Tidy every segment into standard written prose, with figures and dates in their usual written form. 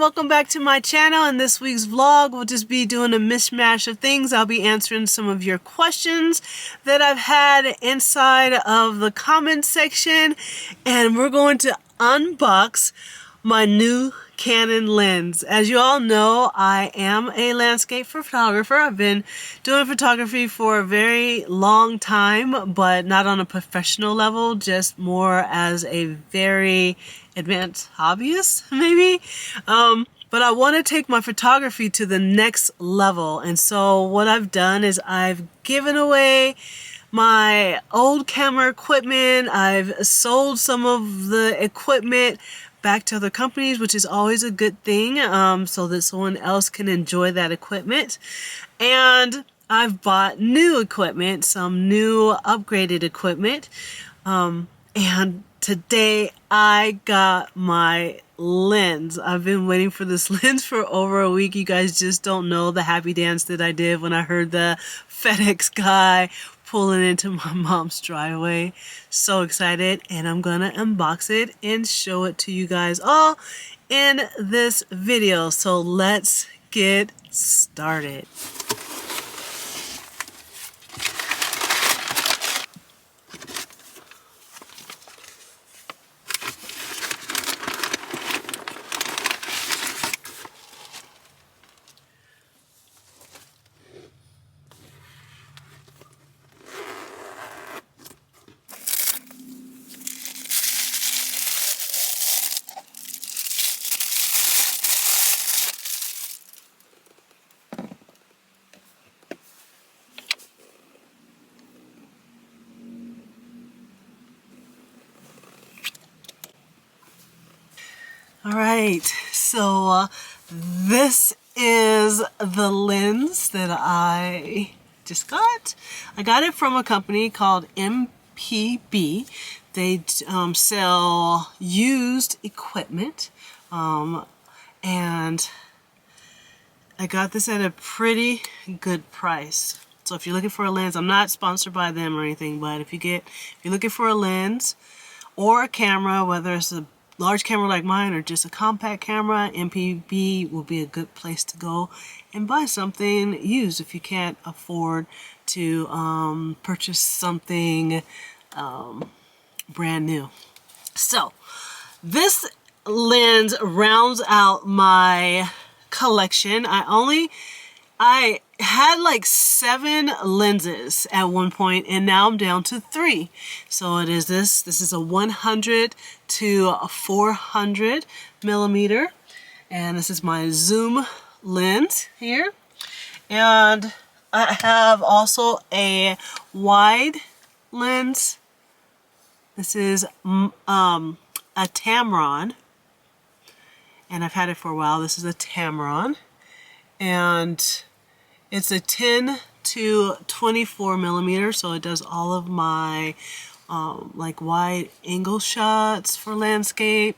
welcome back to my channel. In this week's vlog, we'll just be doing a mishmash of things. I'll be answering some of your questions that I've had inside of the comment section, and we're going to unbox my new Canon lens. As you all know, I am a landscape photographer. I've been doing photography for a very long time, but not on a professional level, just more as a very advanced hobbyist, maybe. But I want to take my photography to the next level. And so what I've done is I've given away my old camera equipment. I've sold some of the equipment back to other companies, which is always a good thing, so that someone else can enjoy that equipment. And I've bought new equipment, some new upgraded equipment, and today I got my lens. I've been waiting for this lens for over a week. You guys just don't know the happy dance that I did when I heard the FedEx guy pulling into my mom's driveway. So excited, and I'm gonna unbox it and show it to you guys all in this video. So let's get started. Alright, so this is the lens that I just got. I got it from a company called MPB. They sell used equipment, and I got this at a pretty good price. So if you're looking for a lens, I'm not sponsored by them or anything, but if you're looking for a lens or a camera, whether it's a large camera like mine or just a compact camera, MPB will be a good place to go and buy something used if you can't afford to purchase something brand new. So this lens rounds out my collection. I had like 7 lenses at one point, and now I'm down to 3. So it is this is a 100 to a 400 millimeter, and this is my zoom lens here. And I have also a wide lens. This is a Tamron, and I've had it for a while. This is a Tamron, and it's a 10 to 24 millimeter, so it does all of my like wide angle shots for landscape.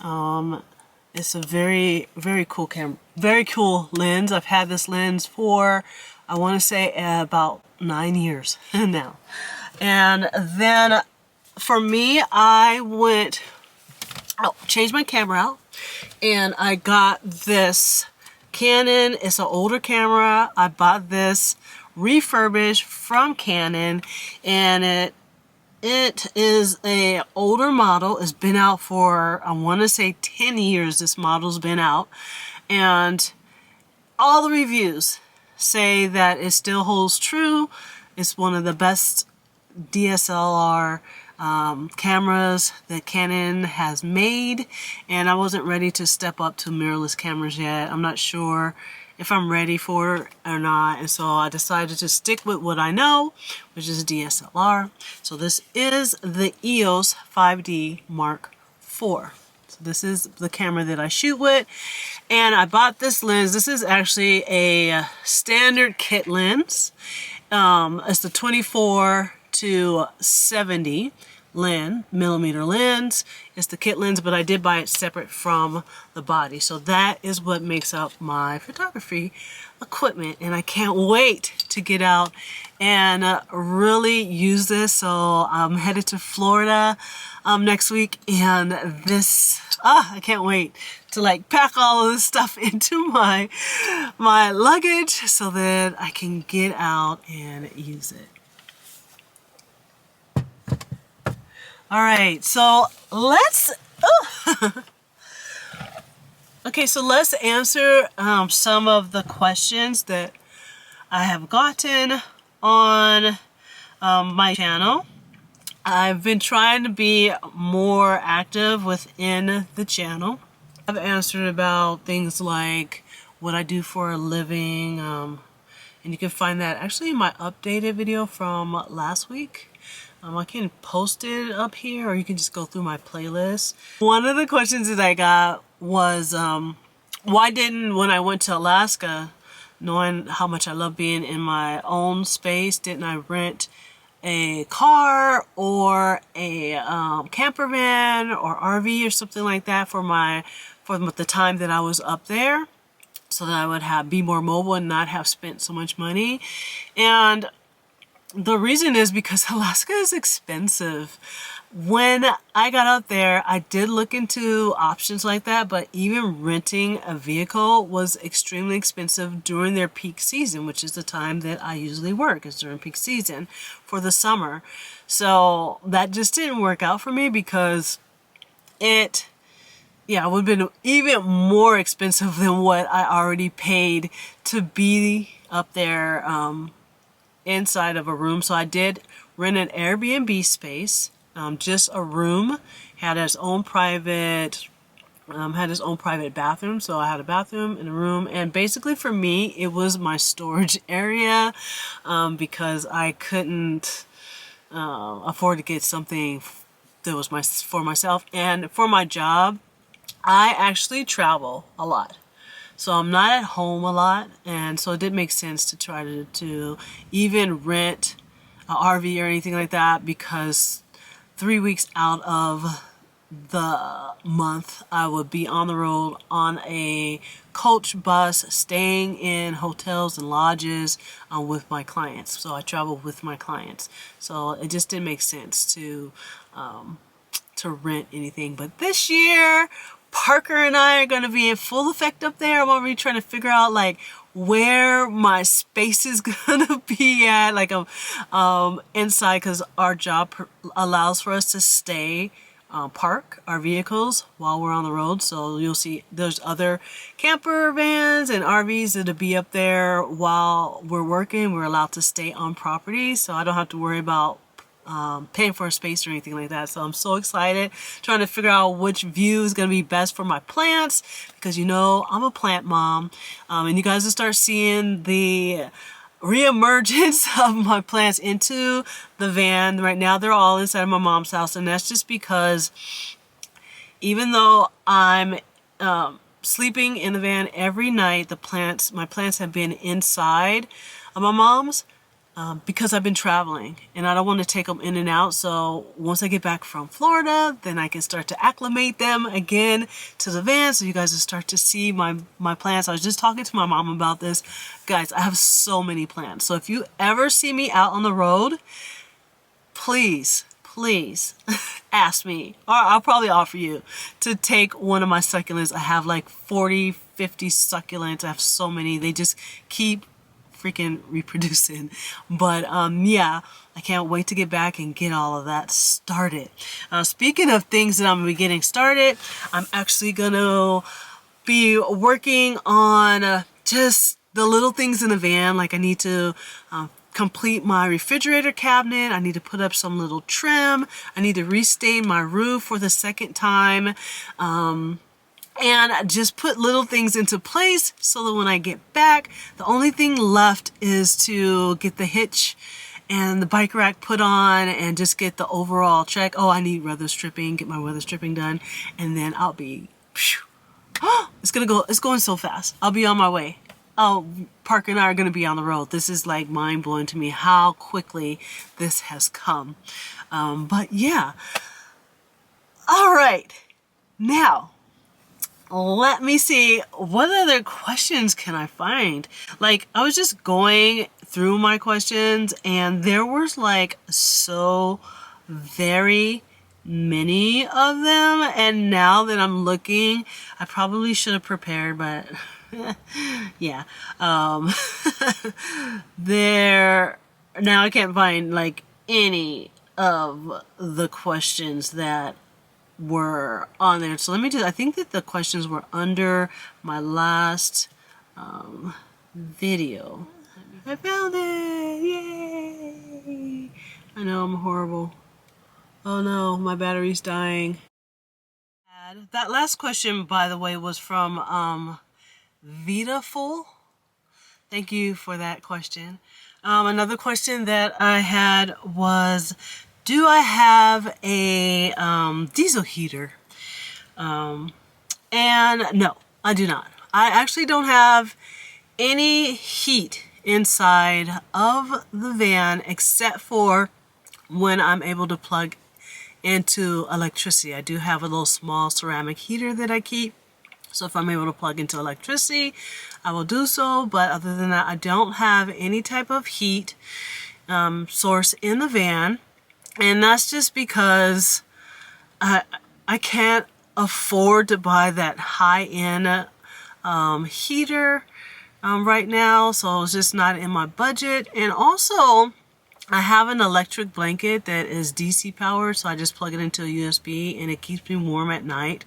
It's a very cool camera, very cool lens. I've had this lens for, I want to say, about 9 years now. And then for me, I changed my camera out, and I got this Canon. It's an older camera. I bought this refurbished from Canon, and it is a older model. It's been out for, I want to say, 10 years. This model's been out, and all the reviews say that it still holds true. It's one of the best DSLR cameras that Canon has made, and I wasn't ready to step up to mirrorless cameras yet. I'm not sure if I'm ready for it or not, and so I decided to stick with what I know, which is DSLR. So this is the EOS 5D Mark IV. So this is the camera that I shoot with, and I bought this lens. This is actually a standard kit lens. It's the 24 to 70 millimeter lens. It's the kit lens, but I did buy it separate from the body. So that is what makes up my photography equipment, and I can't wait to get out and really use this. So I'm headed to Florida next week, and this I can't wait to like pack all of this stuff into my luggage so that I can get out and use it. All right, so let's okay, so let's answer some of the questions that I have gotten on my channel. I've been trying to be more active within the channel. I've answered about things like what I do for a living, and you can find that actually in my updated video from last week. I can post it up here, or you can just go through my playlist. One of the questions that I got was, why didn't, when I went to Alaska, knowing how much I love being in my own space, didn't I rent a car or a camper van or RV or something like that for the time that I was up there, so that I would be more mobile and not have spent so much money? And the reason is because Alaska is expensive. When I got out there, I did look into options like that, but even renting a vehicle was extremely expensive during their peak season, which is the time that I usually work, is during peak season for the summer. So that just didn't work out for me, because it would have been even more expensive than what I already paid to be up there inside of a room. So I did rent an Airbnb space, just a room, had its own private bathroom. So I had a bathroom and a room, and basically for me it was my storage area, because I couldn't afford to get something that was for myself. And for my job, I actually travel a lot. So I'm not at home a lot, and so it did make sense to try to even rent an RV or anything like that, because 3 weeks out of the month I would be on the road on a coach bus, staying in hotels and lodges with my clients. So I travel with my clients. So it just didn't make sense to rent anything. But this year, Parker and I are going to be in full effect up there. I'm already trying to figure out like where my space is going to be at, like inside, because our job allows for us to park our vehicles while we're on the road. So you'll see there's other camper vans and RVs that'll be up there while we're working. We're allowed to stay on property, so I don't have to worry about paying for a space or anything like that. So I'm so excited, trying to figure out which view is going to be best for my plants, because you know I'm a plant mom, and you guys will start seeing the reemergence of my plants into the van. Right now they're all inside my mom's house, and that's just because even though I'm sleeping in the van every night, my plants have been inside of my mom's, because I've been traveling and I don't want to take them in and out. So once I get back from Florida, then I can start to acclimate them again to the van, so you guys will start to see my plants. I was just talking to my mom about this. Guys, I have so many plants. So if you ever see me out on the road, please ask me, or I'll probably offer you to take one of my succulents. I have like 40, 50 succulents. I have so many. They just keep freaking reproducing. But yeah, I can't wait to get back and get all of that started. Speaking of things that I'm gonna be getting started, I'm actually gonna be working on just the little things in the van. Like I need to complete my refrigerator cabinet. I need to put up some little trim. I need to restain my roof for the second time. And just put little things into place so that when I get back, the only thing left is to get the hitch and the bike rack put on and just get the overall check. Oh, I need weather stripping, get my weather stripping done, and then I'll be, it's going so fast. I'll be on my way. oh, Parker and I are going to be on the road. This is like mind blowing to me how quickly this has come. But yeah. All right. Now, let me see, what other questions can I find? Like, I was just going through my questions and there was like so very many of them. And now that I'm looking, I probably should have prepared, but yeah. There, now I can't find like any of the questions that were on there. So let me just, I think that the questions were under my last video. I found it! Yay! I know I'm horrible. Oh no, my battery's dying. That last question, by the way, was from Vitaful. Thank you for that question. Another question that I had was, do I have a diesel heater? And no, I do not. I actually don't have any heat inside of the van except for when I'm able to plug into electricity. I do have a little small ceramic heater that I keep. So if I'm able to plug into electricity, I will do so. But other than that, I don't have any type of heat source in the van. And that's just because I can't afford to buy that high-end heater right now. So it's just not in my budget. And also, I have an electric blanket that is DC powered. So I just plug it into a USB and it keeps me warm at night.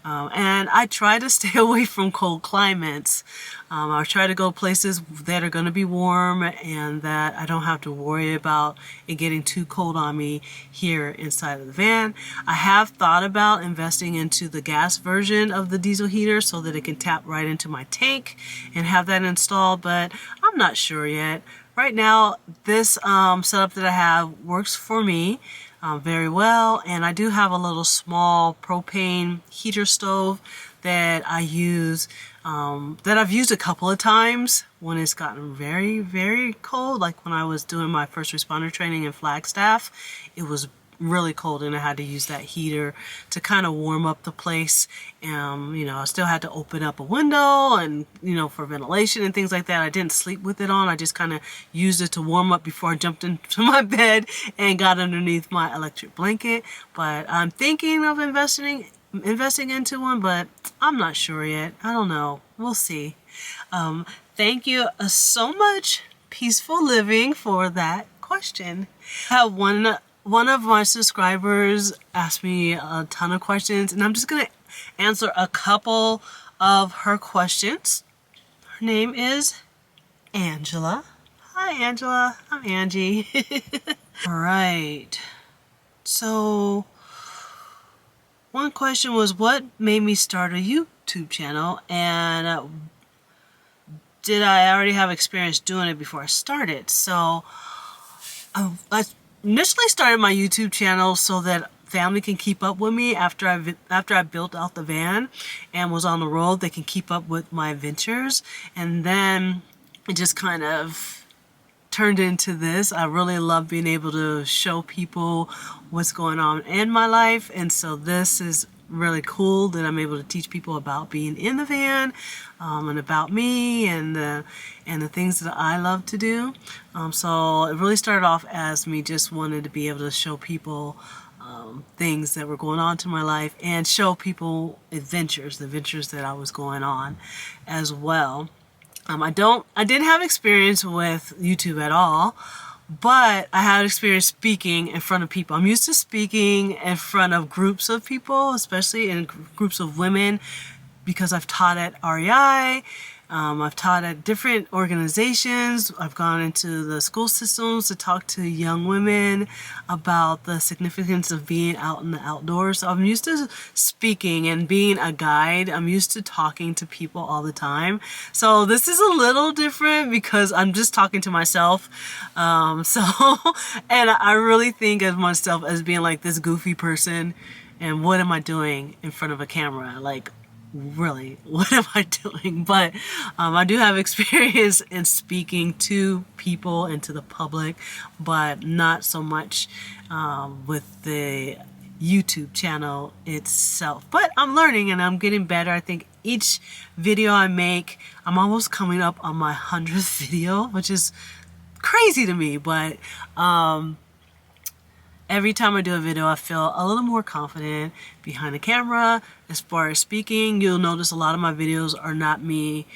And I try to stay away from cold climates. I try to go places that are going to be warm and that I don't have to worry about it getting too cold on me here inside of the van. I have thought about investing into the gas version of the diesel heater so that it can tap right into my tank and have that installed, but I'm not sure yet. Right now, this setup that I have works for me very well, and I do have a little small propane heater stove that I use, that I've used a couple of times when it's gotten very, very cold. Like when I was doing my first responder training in Flagstaff, it was really cold and I had to use that heater to kind of warm up the place. You know, I still had to open up a window and, you know, for ventilation and things like that. I didn't sleep with it on. I just kind of used it to warm up before I jumped into my bed and got underneath my electric blanket. But I'm thinking of investing into one, but I'm not sure yet. I don't know. We'll see. Thank you so much, Peaceful Living, for that question. I have one of my subscribers asked me a ton of questions, and I'm just going to answer a couple of her questions. Her name is Angela. Hi, Angela. I'm Angie. All right. So, one question was, what made me start a YouTube channel? And did I already have experience doing it before I started? So, I initially started my YouTube channel so that family can keep up with me after I built out the van and was on the road. They can keep up with my adventures, and then it just kind of turned into this. I really love being able to show people what's going on in my life, and so this is really cool that I'm able to teach people about being in the van, and about me and the things that I love to do. So it really started off as me just wanted to be able to show people things that were going on to my life and show people the adventures that I was going on as well. I didn't have experience with YouTube at all, but I had experience speaking in front of people. I'm used to speaking in front of groups of people, especially in groups of women, because I've taught at REI, I've taught at different organizations. I've gone into the school systems to talk to young women about the significance of being out in the outdoors. So I'm used to speaking and being a guide. I'm used to talking to people all the time. So this is a little different because I'm just talking to myself. And I really think of myself as being like this goofy person. And what am I doing in front of a camera? Like, really, what am I doing? But I do have experience in speaking to people and to the public, but not so much with the YouTube channel itself. But I'm learning and I'm getting better. I think each video I make, I'm almost coming up on my 100th video, which is crazy to me, but every time I do a video, I feel a little more confident behind the camera. As far as speaking, you'll notice a lot of my videos are not me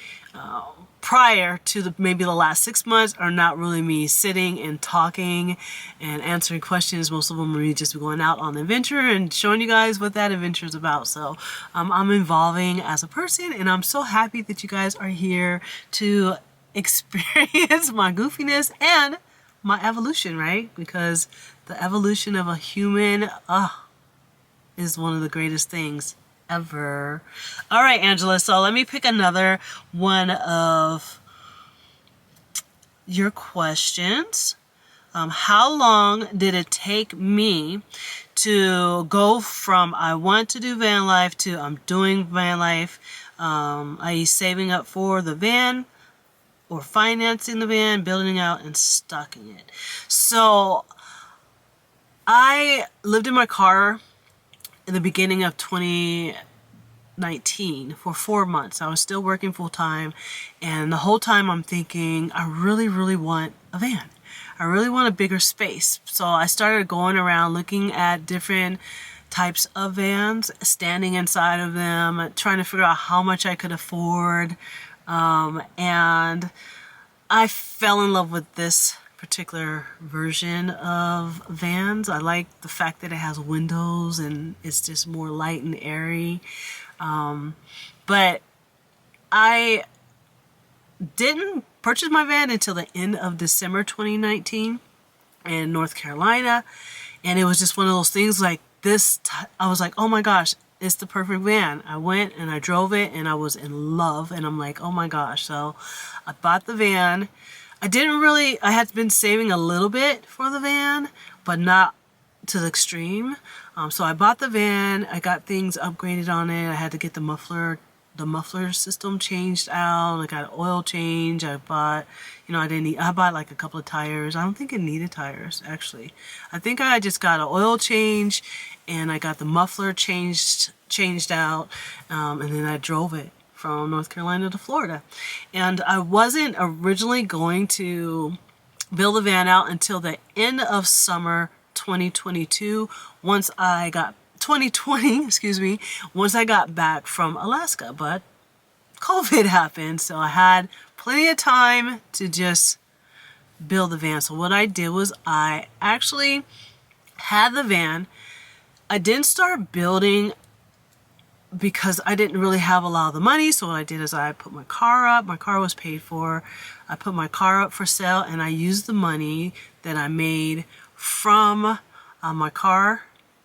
prior to maybe the last 6 months, are not really me sitting and talking and answering questions. Most of them are me just going out on an adventure and showing you guys what that adventure is about. So I'm evolving as a person, and I'm so happy that you guys are here to experience my goofiness and my evolution, right? Because the evolution of a human is one of the greatest things ever. All right, Angela, so let me pick another one of your questions. How long did it take me to go from I want to do van life to I'm doing van life, i.e. saving up for the van, or financing the van, building out, and stocking it? So I lived in my car in the beginning of 2019 for 4 months. I was still working full time, and the whole time I'm thinking, I really, really want a van. I really want a bigger space. So I started going around looking at different types of vans, standing inside of them, trying to figure out how much I could afford. And I fell in love with this particular version of vans. I like the fact that it has windows and it's just more light and airy. But I didn't purchase my van until the end of December 2019 in North Carolina. And it was just one of those things like this. I was like, oh my gosh, it's the perfect van. I went and I drove it and I was in love, and I'm like, oh my gosh. So I bought the van. I had been saving a little bit for the van, but not to the extreme. So I bought the van. I got things upgraded on it. I had to get the muffler system changed out. I got an oil change. I bought, I bought like a couple of tires. I don't think it needed tires, actually. I think I just got an oil change, and I got the muffler changed out, and then I drove it from North Carolina to Florida. And I wasn't originally going to build the van out until the end of summer 2022, once I got back from Alaska. But COVID happened, so I had plenty of time to just build the van. So what I did was I actually had the van. I didn't start building because I didn't really have a lot of the money. So what I did is I put my car up. My car was paid for. I put my car up for sale, and I used the money that I made from my car,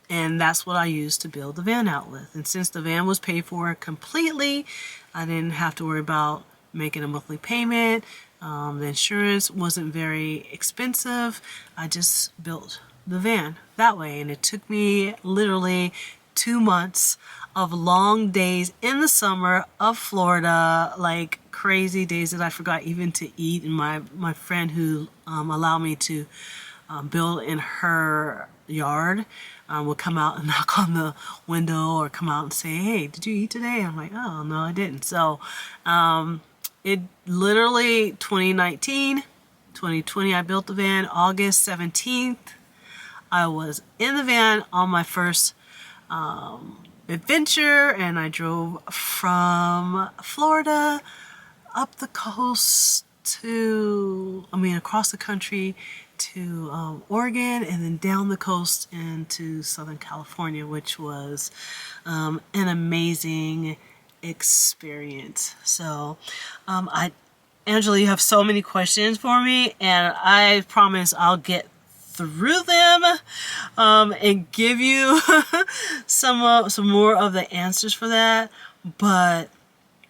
and that's what I used to build the van out with. And since the van was paid for completely, I didn't have to worry about making a monthly payment. The insurance wasn't very expensive. I just built the van that way, and it took me literally 2 months of long days in the summer of Florida, like crazy days that I forgot even to eat. And my friend who allowed me to build in her yard would come out and knock on the window or come out and say, hey, did you eat today? I'm like, oh, no, I didn't. So it literally 2019, 2020, I built the van. August 17th, I was in the van on my first adventure, and I drove from Florida up the coast across the country to Oregon, and then down the coast into Southern California, which was an amazing experience. So Angela, you have so many questions for me, and I promise I'll get through them and give you some more of the answers for that. But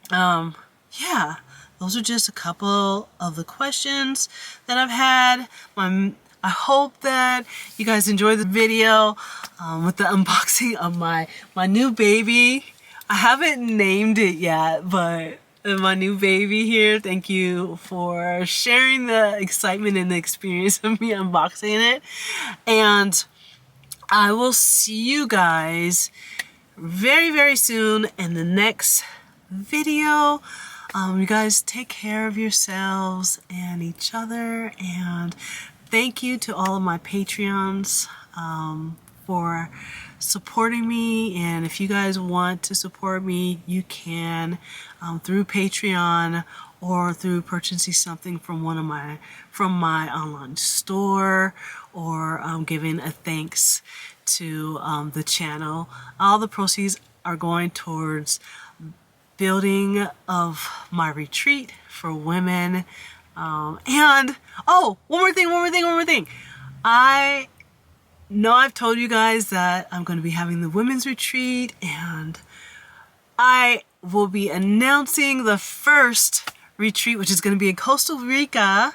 yeah, those are just a couple of the questions that I've had. I hope that you guys enjoyed the video with the unboxing of my new baby. I haven't named it yet, but my new baby here, thank you for sharing the excitement and the experience of me unboxing it. And I will see you guys very, very soon in the next video. You guys take care of yourselves and each other, and thank you to all of my Patreons for supporting me. And if you guys want to support me, you can through Patreon or through purchasing something from my online store, or giving a thanks to the channel. All the proceeds are going towards building of my retreat for women. And oh, one more thing. I know I've told you guys that I'm going to be having the women's retreat, and I will be announcing the first retreat, which is going to be in Costa Rica,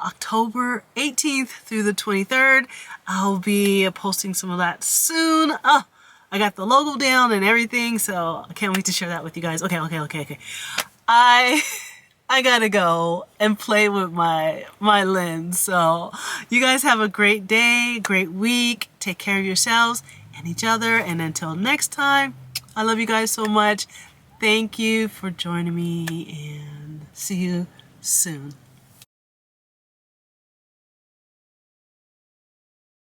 October 18th through the 23rd. I'll be posting some of that soon. I got the logo down and everything, so I can't wait to share that with you guys. Okay. I gotta go and play with my lens. So you guys have a great day, great week. Take care of yourselves and each other. And until next time, I love you guys so much. Thank you for joining me, and see you soon.